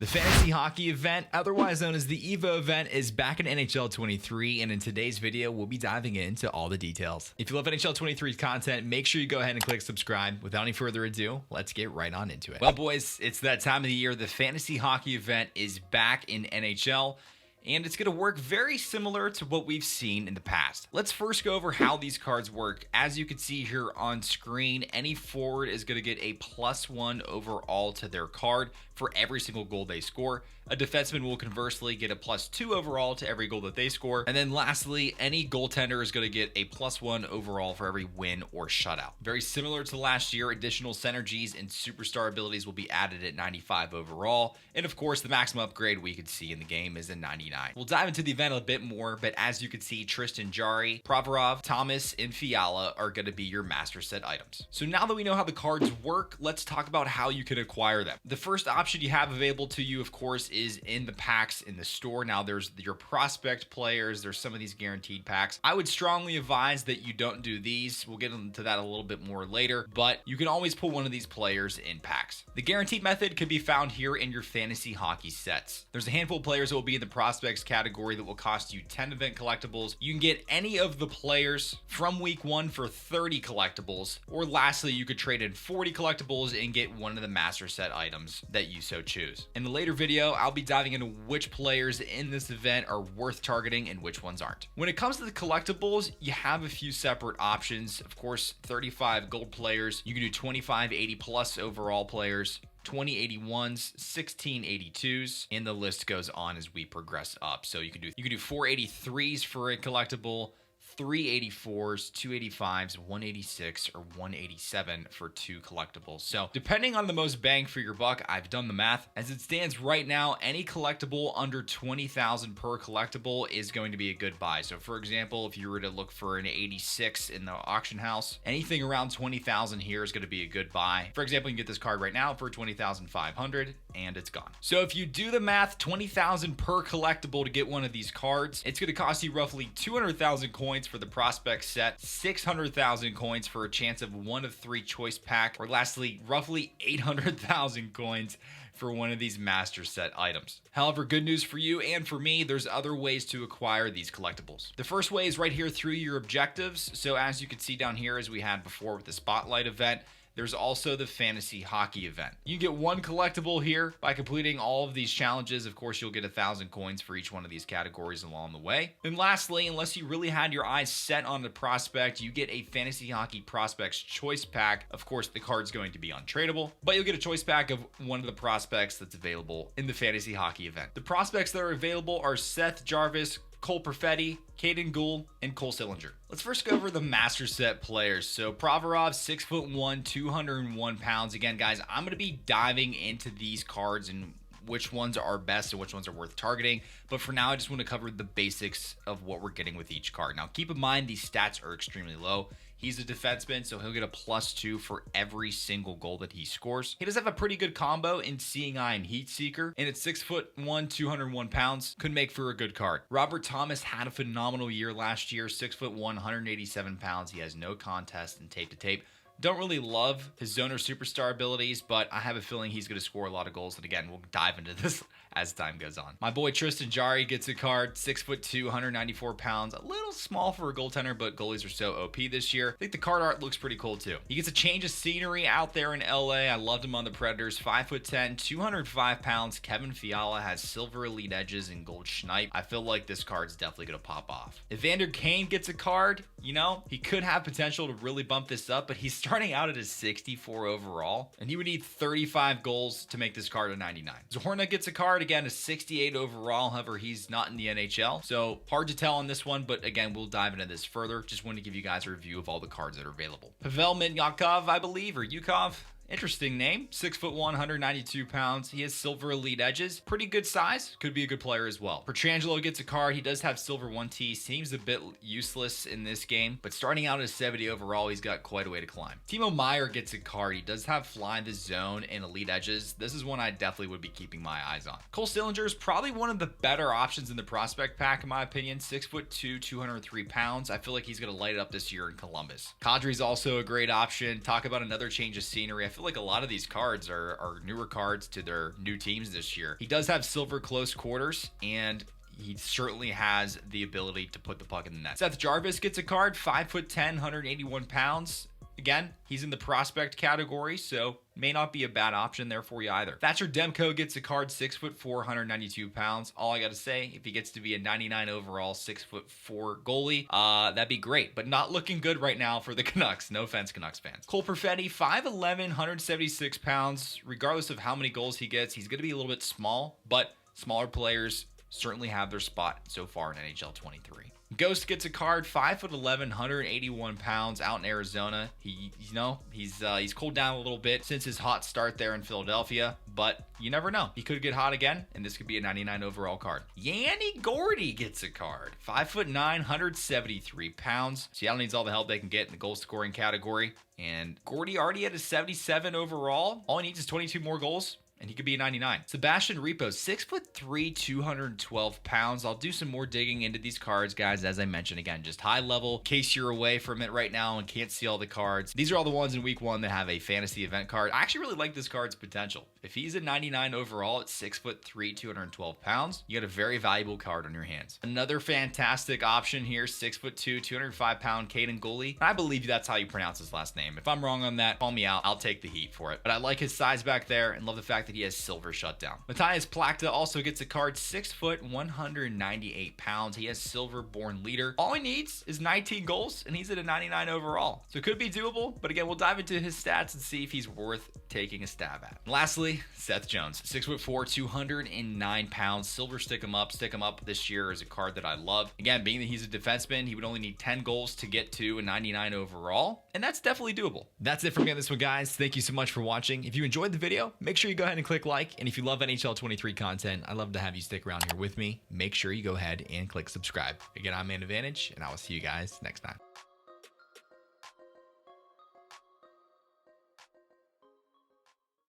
The Fantasy Hockey event, otherwise known as the EVO event, is back in NHL 23, and in today's video, we'll be diving into all the details. If you love NHL 23's content, make sure you go ahead and click subscribe. Without any further ado, let's get right on into it. Well, boys, it's that time of the year. The Fantasy Hockey event is back in NHL, and it's going to work very similar to what we've seen in the past. Let's first go over how these cards work. As you can see here on screen, any forward is going to get a +1 overall to their card for every single goal they score. A defenseman will conversely get a +2 overall to every goal that they score. And then lastly, any goaltender is going to get a +1 overall for every win or shutout. Very similar to last year, additional synergies and superstar abilities will be added at 95 overall. And of course, the maximum upgrade we could see in the game is a 99. We'll dive into the event a bit more, but as you can see, Tristan Jarry, Provorov, Thomas, and Fiala are going to be your master set items. So now that we know how the cards work, let's talk about how you can acquire them. The first option you have available to you, of course, is in the packs in the store. Now there's your prospect players, there's some of these guaranteed packs. I would strongly advise that you don't do these. We'll get into that a little bit more later, but you can always put one of these players in packs. The guaranteed method can be found here in your fantasy hockey sets. There's a handful of players that will be in the prospects category that will cost you 10 event collectibles. You can get any of the players from week 1 for 30 collectibles, or lastly, you could trade in 40 collectibles and get one of the master set items that you so choose. In a later video, I'll be diving into which players in this event are worth targeting and which ones aren't. When it comes to the collectibles, you have a few separate options. Of course, 35 gold players. You can do 25 80+ overall players, 20 81s, 16 82s, and the list goes on as we progress up. So you can do 4 83s for a collectible, 3 84s, 2 85s, 186, or 187 for 2 collectibles. So depending on the most bang for your buck, I've done the math. As it stands right now, any collectible under 20,000 per collectible is going to be a good buy. So for example, if you were to look for an 86 in the auction house, anything around 20,000 here is going to be a good buy. For example, you can get this card right now for 20,500 and it's gone. So if you do the math, 20,000 per collectible to get one of these cards, it's going to cost you roughly 200,000 coins for the prospect set, 600,000 coins for a chance of 1 of 3 choice pack, or lastly, roughly 800,000 coins for one of these master set items. However, good news for you and for me, there's other ways to acquire these collectibles. The first way is right here through your objectives. So as you can see down here, as we had before with the Spotlight event, there's also the Fantasy Hockey event. You get one collectible here by completing all of these challenges. Of course, you'll get 1,000 coins for each one of these categories along the way. And lastly, unless you really had your eyes set on the prospect, you get a Fantasy Hockey Prospects Choice Pack. Of course, the card's going to be untradeable, but you'll get a choice pack of one of the prospects that's available in the Fantasy Hockey event. The prospects that are available are Seth Jarvis, Cole Perfetti, Caden Gould, and Cole Sillinger. Let's first go over the master set players. So Provorov, 6'1", 201 pounds. Again, guys, I'm going to be diving into these cards and which ones are best and which ones are worth targeting. But for now, I just want to cover the basics of what we're getting with each card. Now, keep in mind, these stats are extremely low. He's a defenseman, so he'll get a +2 for every single goal that he scores. He does have a pretty good combo in Seeing Eye and Heat Seeker, and at 6'1", 201 pounds, could make for a good card. Robert Thomas had a phenomenal year last year, 6'1", 187 pounds. He has no contest in tape to tape. Don't really love his Zoner Superstar abilities, but I have a feeling he's going to score a lot of goals. And again, we'll dive into this as time goes on. My boy Tristan Jarry gets a card, 6'2", 194 pounds. A little small for a goaltender, but goalies are so OP this year. I think the card art looks pretty cool too. He gets a change of scenery out there in LA. I loved him on the Predators. 5'10", 205 pounds. Kevin Fiala has silver elite edges and gold schnipe. I feel like this card's definitely going to pop off. Evander Kane gets a card. You know, he could have potential to really bump this up, but he's starting out at a 64 overall, and he would need 35 goals to make this card a 99. Zohorna gets a card, again, a 68 overall. However, he's not in the NHL, so hard to tell on this one, but again, we'll dive into this further. Just want to give you guys a review of all the cards that are available. Pavel Minyakov, I believe, or Yukov. Interesting name, 6'1", 192 pounds. He has silver elite edges. Pretty good size. Could be a good player as well. Petrangelo gets a card. He does have silver 1T. Seems a bit useless in this game, but starting out at 70 overall, he's got quite a way to climb. Timo Meier gets a card. He does have fly the zone and elite edges. This is one I definitely would be keeping my eyes on. Cole Sillinger is probably one of the better options in the prospect pack, in my opinion. 6'2", 203 pounds. I feel like he's going to light it up this year in Columbus. Kadri's also a great option. Talk about another change of scenery. I feel feel like a lot of these cards are newer cards to their new teams this year. He does have silver close quarters, and he certainly has the ability to put the puck in the net. Seth Jarvis gets a card, 5'10", 181 pounds. Again, he's in the prospect category, so may not be a bad option there for you either. Thatcher Demko gets a card, 6'4", 192 pounds. All I got to say, if he gets to be a 99 overall, 6'4" goalie, that'd be great, but not looking good right now for the Canucks. No offense, Canucks fans. Cole Perfetti, 5'11", 176 pounds. Regardless of how many goals he gets, he's going to be a little bit small, but smaller players certainly have their spot so far in NHL 23. Ghost gets a card, 5'11", 181 pounds, out in Arizona. He's cooled down a little bit since his hot start there in Philadelphia, but you never know. He could get hot again, and this could be a 99 overall card. Yanni Gordy gets a card, 5'9", 173 pounds. Seattle needs all the help they can get in the goal scoring category, and Gordy already had a 77 overall. All he needs is 22 more goals, and he could be a 99. Sebastian Repo, 6'3", 212 pounds. I'll do some more digging into these cards, guys. As I mentioned, again, just high level, in case you're away from it right now and can't see all the cards. These are all the ones in week 1 that have a fantasy event card. I actually really like this card's potential. If he's a 99 overall at 6'3", 212 pounds, you got a very valuable card on your hands. Another fantastic option here, 6'2", 205 pound Caden Goalie. I believe that's how you pronounce his last name. If I'm wrong on that, call me out. I'll take the heat for it. But I like his size back there and love the fact that he has silver shutdown. Matthias Plachta also gets a card, 6 foot, 198 pounds. He has silver born leader. All he needs is 19 goals, and he's at a 99 overall. So it could be doable, but again, we'll dive into his stats and see if he's worth taking a stab at. And lastly, Seth Jones, 6'4", 209 pounds. Silver stick him up this year is a card that I love. Again, being that he's a defenseman, he would only need 10 goals to get to a 99 overall, and that's definitely doable. That's it for me on this one, guys. Thank you so much for watching. If you enjoyed the video, make sure you go ahead and click like, and if you love NHL 23 content, I'd love to have you stick around here with me. Make sure you go ahead and click subscribe. Again, I'm Man Advantage, and I will see you guys next time.